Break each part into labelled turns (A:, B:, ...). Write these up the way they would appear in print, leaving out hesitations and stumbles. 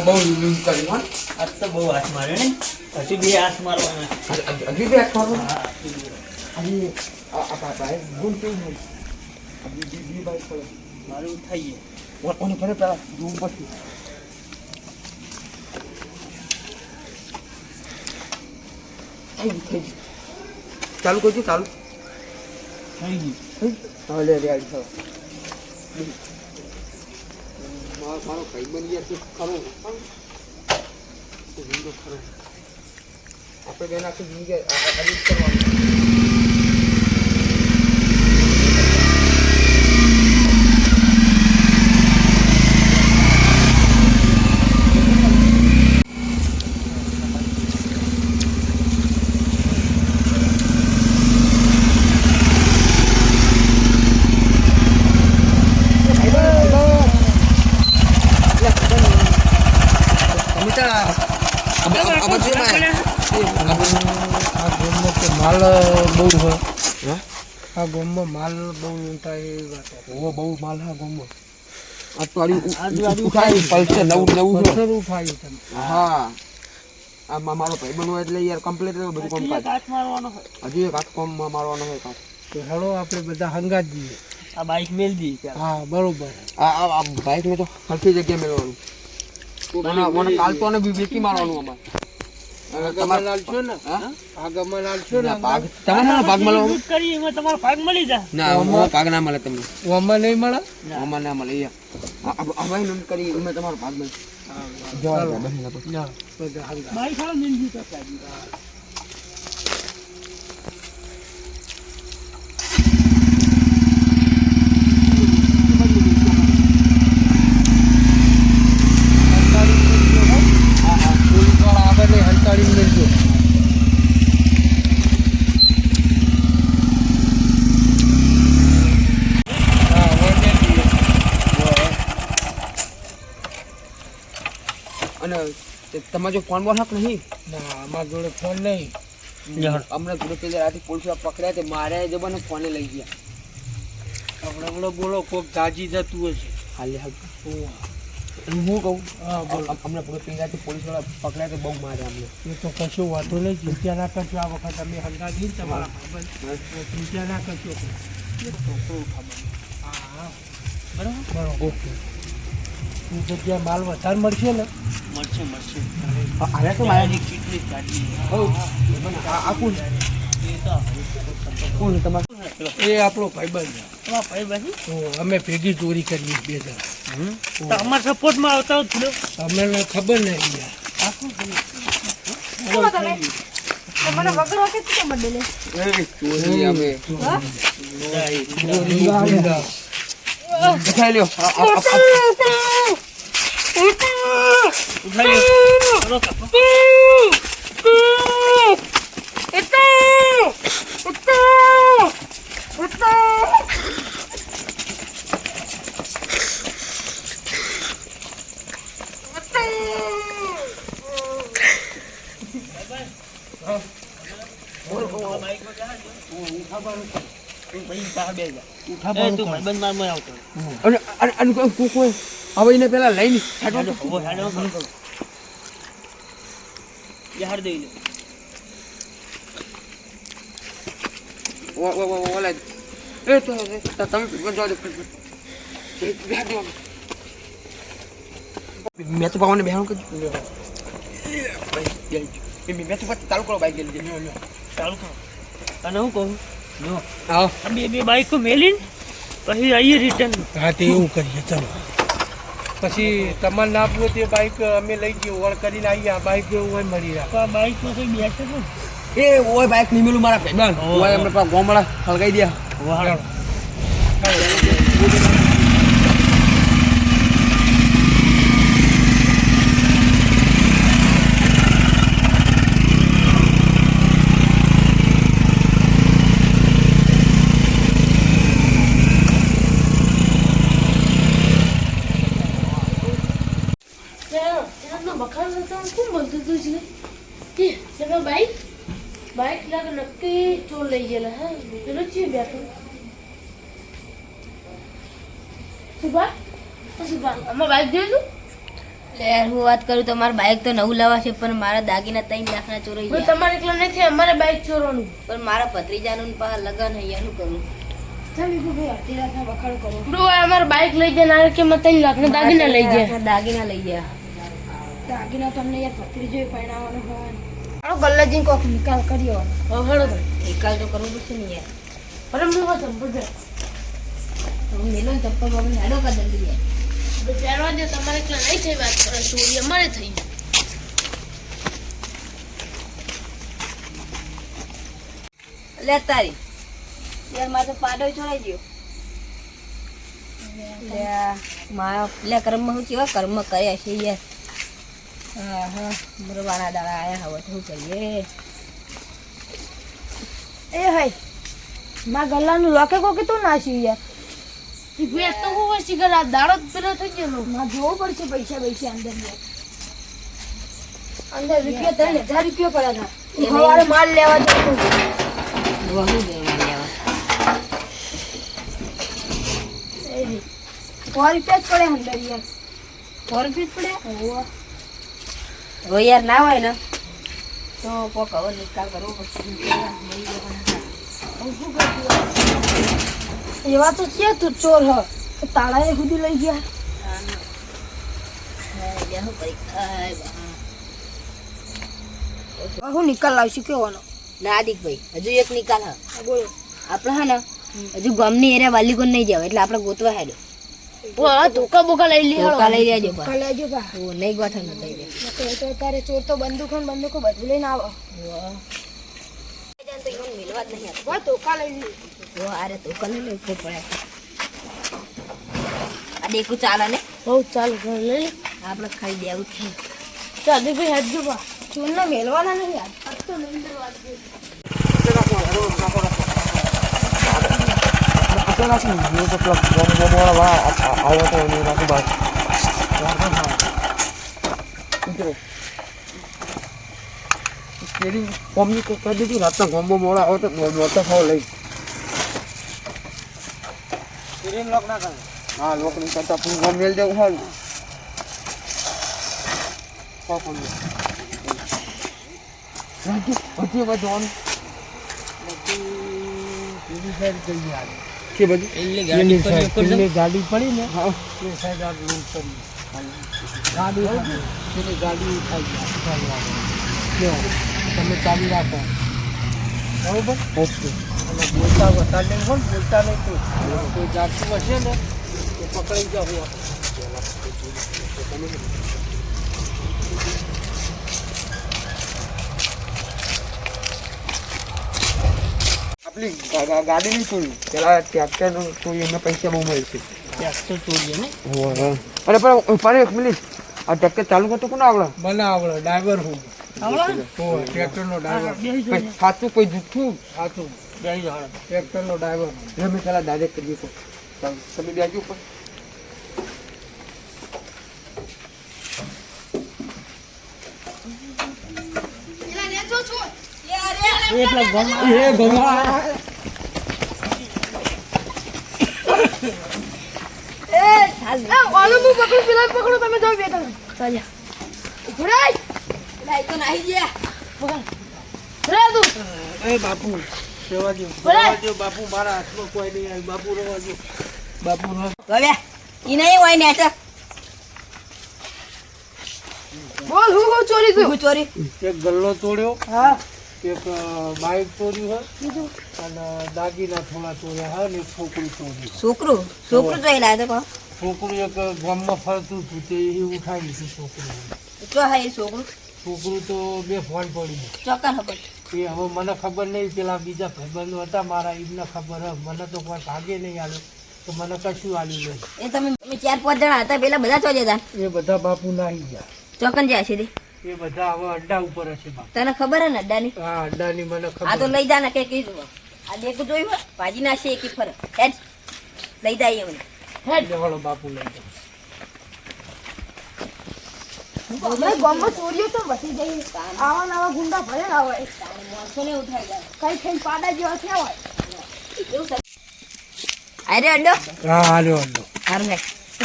A: બહુ યુઝ કરી હો
B: આજ તો બહુ હાથ માર્યો ને હજી બે હાથ મારવાના
A: અભી બે હાથ મારવાના અભી આ ભાઈ ગુણ કેવું હોય અભી બી ભાઈ પડે
B: મારું થઈ ગયું
A: ઓને ફરે પેલા જોવું પડશે થઈ ચાલુ કરજો ચાલુ
B: થઈ ગયું
A: હા લે આડી ચાલો મારો ભાઈ બની ગયા ખરો ખરો આપણે બેન આખી જિંદગી આદિત કરવાનું માલ બહુ હોય હા ગોમમાં માલ બહુ થાય બહુ માલ હા ગોમમાં ઉઠાવી પલ્સર નવું ઉઠાવ્યું હા આમાં મારો ભાઈ બનવો એટલે યાર કમ્પ્લીટ બધું કામ કાઢ મારવાનો હજી એક હાથ કામ મારવાનો હોય કાઢ તો હેડો આપણે બધા હંગાત જઈએ
B: આ બાઈક મેલ દી
A: હા બરોબર આ બાઈક ને તો સરખી જગ્યાએ મેળવાનું મને કાલ તો બી બેકી મારવાનું અમારે તમારે લાલશો ને આગમાં લાલશો ને ભાગ તમારે ભાગ મળો
B: કરી એમાં તમારો ભાગ મળી જાય
A: ના ભાગ ના મળે તમને ઓમાં નહીં મળે ઓમાં ના મળે આ ભાઈ નોંધ કરી એમાં તમારો ભાગ મળે જવા ના ભાઈ ખાલી મિલ તો અને તમારો ફોન બોલ હક નહીં ના અમારા જોડે ફોન નહીં હમણાં જોડે પેલી રાતે પોલીસ પકડ્યા તે મારે જબાને ફોને લઈ ગયા હમણાં બોલો કોક જાજી જતું હશે ખાલી હક હું કહું હા બોલો હમણાં પૂરે પેલી રાતે પોલીસ વાળા પકડ્યા તે બહુ મારે અમને એ તો કશું વાંધો નહીં ચિંતા ના કરજો આ વખત અમે હંગા જઈને તમારા ચિંતા ના કરજો હા બરાબર ઓકે જગ્યા માલ વધારે મળશે ને
B: મળશે મળશે
A: આને તો મારી
B: કેટલી કાઢી
A: આ કોણ કોણ તમારો એ આપણો ભાઈબંધ
B: તમારા ભાઈબંધ
A: અમે ભેગી ચોરી કરીએ બે જણા
B: તો અમારા સપોર્ટમાં આવતા થોડો
A: અમને ખબર નહીં યાર
C: મને વગર વખત કેમ બદલે
A: ચોરી અમે ઉઠાઈ લ્યો હવે એને પેલા લઈને મેં તો પાવાને બેહાણ કરજો મેં તો ચાલુ કરો બાઈક
B: ચાલુ કરો અને હું કહું જો
A: આવો
B: બે બાઈકો મેલીને પછી આવીએ રિટર્ન
A: હા તે એવું કરીએ ચાલો પછી તમારે ના આપવું તે બાઈક અમે લઈ ગયો ઓળ કરીને આવીએ આ બાઈક હોય મળી રહ્યા
B: આ બાઈકમાં કોઈ બેસે ને
A: એ ઓય બાઈક નહીં મેલું મારા ભાઈબંધ ઓય અમને પેલા ગોમડા હલગાઈ દે
B: વાહ
C: બાઈક લાગે નક્કી ચોર લઈ ગયેલા હા પેલો છે બેઠો સુભા સુભા આમાં બાઈક જોયું
D: યાર હું વાત કરું તો મારું બાઇક તો નવું લાવવા છે પણ મારા દાગીના 3 લાખના ચોરાઈ
C: ભાઈ
D: ગયા.
C: તમારે એકલા નથી અમારે બાઈક ચોરવાનું.
D: પણ મારા ભત્રીજાનું ને પાછા લગન હૈ એનું કરું.
C: ચાલ વિકુભાઈ અડધી રાતના વખાણ કરો. બ્રો અમારે બાઈક લઈ જાય ના કે 3 લાખના દાગીના લઈ જાય.
D: દાગીના લઈ ગયા.
C: દાગીના તમને યાર ભત્રીજો પહેરાવવાનો હોય. હાલો ગલ્લાજી કોક નિકાલ કર્યો. હળો ભાઈ
D: નિકાલ તો કરવું પડશે ને યાર.
C: અરે હું ચંપલ દે.
D: હું મેલો ને ચપ્પલ બાપને હેડો કા જલ્દી યાર.
C: પહેરવા દે તમારે એકલા નહીં થઈ વાત કરો ચોરી અમારે થઈ.
D: લે તારી યાર મારે તો પાડો ચોરાઈ ગયો. લે મારા લે કર્મમાં હું કેવા કર્મ કર્યા છે યાર. હા હા મરવાના દાડા આયા હવે શું કરીએ.
C: એ હાય માં ગલ્લાનું લોકે કોકે તો નાસ્યું યાર. ભાઈ તો હું વર્ષી કર આ દાડો જ પેલો થઈ ગયો. માં જોવું પડશે પૈસા અંદર યાર. અંદર રૂપિયા 3000 રૂપિયા પડ્યા હતા. સવારે માલ લેવા જતો.
D: વહુ દેવા લેવા.
C: એ 100 રૂપિયા જ પડે અંદર યાર.
D: 100 રૂપિયા જ પડ્યા. હવે યાર ના હોય ને તો કોક હવે નિકાલ કરવો પડશે.
C: એવા તો છે તું ચોર હ તાળા એ સુધી લઈ ગયા. હું નિકાલ લાવશું કેવાનો.
D: ના દીકભાઈ હજુ એક નિકાલ હા.
C: બોલો
D: આપણે હા ને હજુ ગામની એરિયા વાલીકોન નહીં જાવ એટલે આપણે ગોતવા હેડો.
C: ધોકા બોકા લઈ લે.
D: ધોકા લઈ લેજો બા.
C: ધોકા લેજો બા.
D: ઓ નહીં ગોઠણ ન થઈ જાય.
C: તો તારે ચોર તો બંદૂકો બધું લઈને આવો.
D: તો ઈવન મિલવા જ નહીં આપતો.
C: બસ ધોકા લઈ લે.
D: ઓ આરે ધોકા લઈ લે ઉપર પડે. આ દેખું ચાલે ને
C: બહુ ચાલુ લઈ લે.
D: આપણે ખાઈ દેવું છે.
C: ચાલ ભાઈ હેડજો બા. ચોરને મેલવાના નહીં યાર. આ તો લઈને વાત છે.
A: રાતના ગોમ્બો મોડા આવે તો નોતા ખાવ લઈ હા લોક નહીં કરતા પણ ગોમ મેલ દેવું હાલ હજી બધું કે બધું ગાડી પડી ને હા એ સાઈડ આ લૂંટ કરી ગાડી તમે ચાલી રાખો બરોબર ઓકે અને બોલતા વધારે નહીં હોય બોલતા નહીં તો કોઈ જાગતું હશે ને તો પકડી જાવ આપણી ગાડી નહીં ચોરી પેલા ટ્રેક્ટરનું ચોરી એમને પૈસા બહુ મળશે
B: ટ્રેક્ટર ચોરીએ ને
A: અરે પણ એક મિનિટ આ ટ્રેક્ટર ચાલુ કરતો કોને આવડે
B: મને આવડે ડ્રાઈવર હું ટ્રેક્ટરનો ડ્રાઈવર
A: સાચું કોઈ જૂઠું
B: સાચું બેસી જાણ ટ્રેક્ટરનો ડ્રાઈવર
A: અમે પેલા ડાયરેક્ટ કરીએ તો તમે બેસજો ઉપર
C: પકડો તમે જાઓ બે તમે ચાલ્યા ઉભરાય
D: લાઈ તો નાહી ગયા.
C: પકડ તું
B: એ બાપુ સેવા દો બાપુ મારા હાથમાં કોઈ નહીં આવે બાપુ રવા દો બાપુ
D: હવે ઈ નહીં હોય ને અટક
C: બોલ હું ચોરી
D: હું ચોરી
B: એક ગલ્લો તોડ્યો
C: હા
B: એક બાઇક ચોર્યું હોય અને દાગીના થોડા ચોર્યા હોય ને એક છોકરી ચોરી
D: છોકરું જોઈ લાવે તો
B: છોકરું એક ગામમાં ફરતું હતું તે એ ઉઠાવી લીધું છોકરું
D: ચો હા એ છોકરું
B: છોકરું તો બે ફોન પડી
D: ચોક્કસ ખબર.
B: એ હવે મને ખબર નહીં પેલા બીજા ભાઈબંધો હતા મારા એમને ખબર હે મને તો કોઈ ભાગે નહીં આવ્યો તો મને કશું આવ્યું નહીં
D: એ તમે 4-5 જણા હતા પેલા બધા ચોજે હતા
B: એ બધા બાપુ નાહી ગયા
D: ચોકન જાય છે
B: એ બધા હવે અડ્ડા ઉપર હશે બાપુ
D: તને ખબર હે ને અડ્ડાની
B: હા અડ્ડાની મને
D: આ તો
B: ખબર
D: લઈ જા ને કે કીધું આ દેખું જોયું હોય ભાજી ના છે એકી ફરક હેડ લઈ જાય મને
C: હેડ
B: લેવાળો બાપુ લઈ જાય
C: ભાઈ ગામમાં ચોરીઓ તો વધી જઈ આવા નવા ગુંડા ભરે ના હોય
D: માણસો ને ઉઠાઈ જાય
C: કઈ કઈ પાડા જેવા થયા હોય
D: એવું થાય અરે અડ્ડો
B: હા હાલો હાલો
D: હાર લે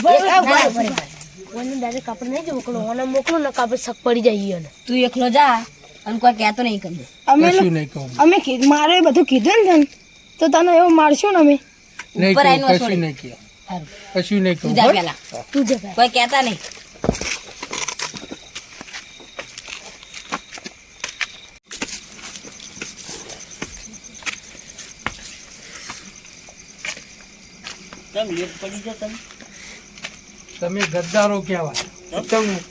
C: ભાઈ,
D: એક
C: ભાઈ,
D: ભરે
C: કોઈને ડાયરેક્ટ આપણે નહીં મોકલો ઓને મોકલો ને કાપડ શક પડી જાય એને
D: તું એકલો જા અને કોઈ કહેતો નહીં કરી
B: કશું નહીં કહું.
C: મારે બધું કીધું ને તને તો તને એવું મારશું ને અમે
B: નહીં
D: ઉપર આવીને
B: કહું,
D: વસોડી.
B: કશું નહીં કહે.
D: સારું
B: કશું નહીં
D: તું
B: કહું.
D: જા
B: હો?
D: પેલા
C: તું જતા
D: કોઈ કહેતા નહીં
B: તમે ગદ્દારો કહેવાય.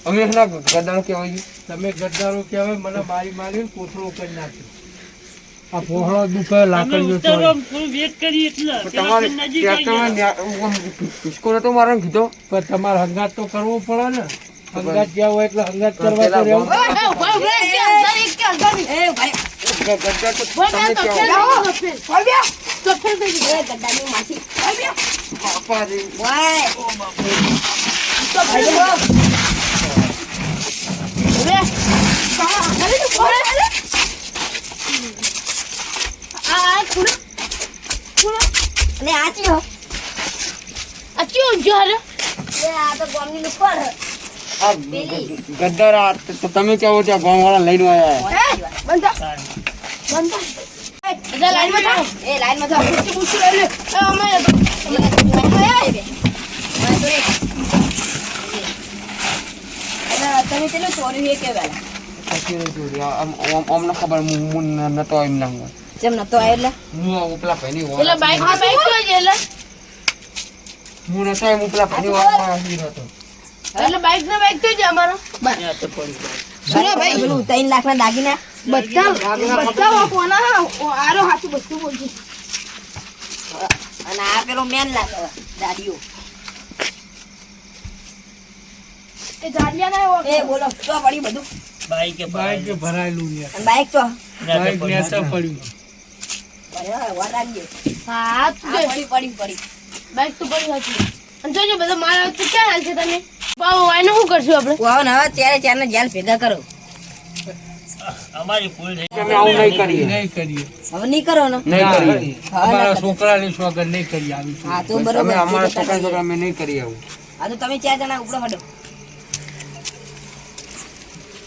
A: અમે એના ગદાનો કહેવાય છે.
B: તમે ગદ્દારો કહેવાય. મને મારી મારીને કોથળો કરી નાખ્યો. આ પોહળો દુખે લાકડીઓ ચોરી.
A: પણ તમારે ટ્રેક્ટરમાં પિસ્કો નતો મારવાનો કીધો.
B: પણ તમારે હંગાત તો કરવો પડે ને. હંગાત જ્યાં હોય એટલે હંગાત કરવા તો રહેવું.
D: એ ભાઈ
A: ગદ્દાર તો તમે કહેવાય.
D: એ ગદ્દાની માસી
A: બાપા રે.
D: વાય અને આચી હો એ આ તો ગામની લુકડ
A: આ ગદ્દાર આ તો તમે કેવો છો ગામવાળા લઈને આવ્યા.
D: એ લાઈનમાં જાઓ તમે પેલું ચોર્યું એ કેવાય
A: સાચી રહી જોડી. અમને ખબર હું નતો એમ ના હું
D: જેમ નતો આવ્યો એટલે
A: હું પેલા ભાઈની
C: એટલે
A: વાત
C: બાઈક માં બાઈક તો જ એટલે
A: હું નતો એમ હું પેલા ભાઈની વાતમાં આવી હતો.
C: એટલે બાઈક ને બાઈક તો જ અમારો
D: ભાઈ પેલું 3 લાખના દાગીના
C: બધા કોના આરો હાથું બધું બોલજો
D: અને આ પેલો મેન લાખ દાદીઓ
C: એ જાડિયા ના
D: એ બોલો તો પડ્યું બધું
B: બાઈક ભરાયેલું છે.
D: અને બાઈક તો
B: બાઈક નેચર પડ્યું.
D: વાર રાખજો
C: હા
D: પડી
C: બાઈક તો પડી હતી અને જોજો બધા મારા તો ક્યાં હાલ છે તમે બાબુ આને શું કરશું આપણે
D: વાવ ને હવે ત્યારે ચાર ને જેલ ભેગા કરો
A: અમે આવું નહીં કરીએ.
B: નહીં કરીએ.
D: હવે નહીં કરો ને
A: નહીં કરીએ.
B: અમારા છોકરાની સોગંદ નહીં કરી આવી.
D: હા તો
A: અમે
D: બરોબર
A: અમારા છોકરા અમે નહીં કરીએ આવું.
D: હા તો તમે 4 જણા ઉપડો હડો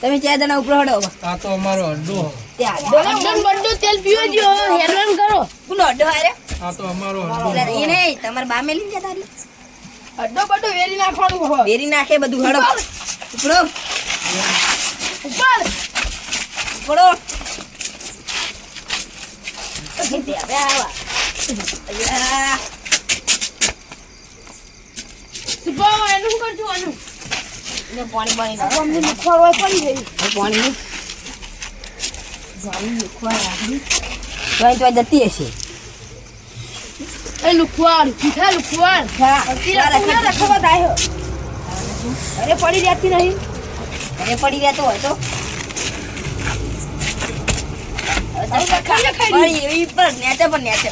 D: તમે 4 જણા ઉપડો હડો
B: આ તો અમારો અડ્ડો.
D: ત્યાં
C: બંડન બંડો તેલ પીવો જો હેરાન કરો
D: કોનો હડો હારે
B: આ તો અમારો અડ્ડો.
D: એટલે એ નહીં તમારે બા મેલી ગયા તારી
C: અડ્ડો બડ્ડો વેરી નાખવાનું હોય
D: બેરી નાખે બધું હડો ઉપડો
C: ઉપર
D: ઉપડો બે આવા અલ્યા
C: બાબુ એનું શું કરશું આનું
D: ને પાણી નાખો
C: અમને મુખવાડ હોય પડી ગઈ
D: પાણી જામી ખવા રાખી તો જતી હશે
C: એ લુખવાડ પીઠા લુખવાડ
D: હા
C: રખવા થાય અરે પડી જતી નહીં
D: અરે પડી રહેતો હોય તો
C: ખાઈ
D: પડી એવી પર નેચે